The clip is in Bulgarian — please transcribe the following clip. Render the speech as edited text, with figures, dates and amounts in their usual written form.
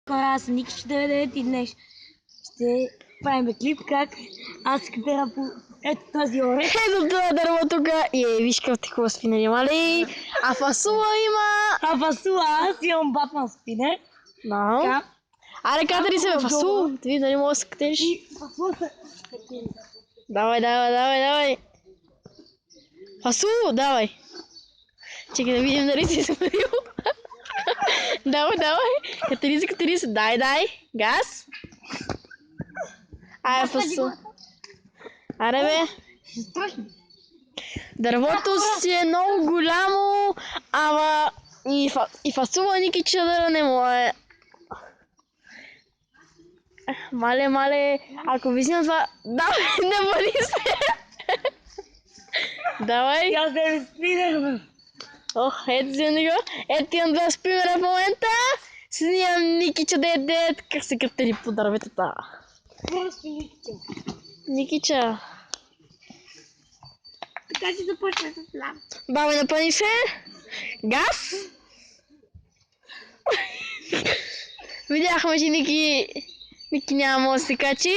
Хора, аз съм Ники 49 и днес ще правим клип как аз катера по ето тази орех. Ето това дърво тук и виж какъв такова спинер има ли? А фасула има! А фасула, аз имам Батман спинер. Да. Така. Аре, катери се бе, фасул! Да види дали мога да се катериш. И фасула се катери. Давай. Фасул, давай. Чекай да видим дали си свалил. Давай. Катери се. Дай. Газ. Ай, фасул. Аре бе. Страшно. Дървото си е много голямо, ама и фасула Ники чадъра не може. Мале, ако ви взимам това... Давай, не вали се! Давай! И аз да ми спинер, бе. Ох, ето взимам го. Ето имам два спинера в момента. Снимам Никича дед, как се катери по дърветата. Просто Никича. Никича. Така си започва с лам. Бабе, напъни се. Газ. Видяхме, че Ники няма да се качи.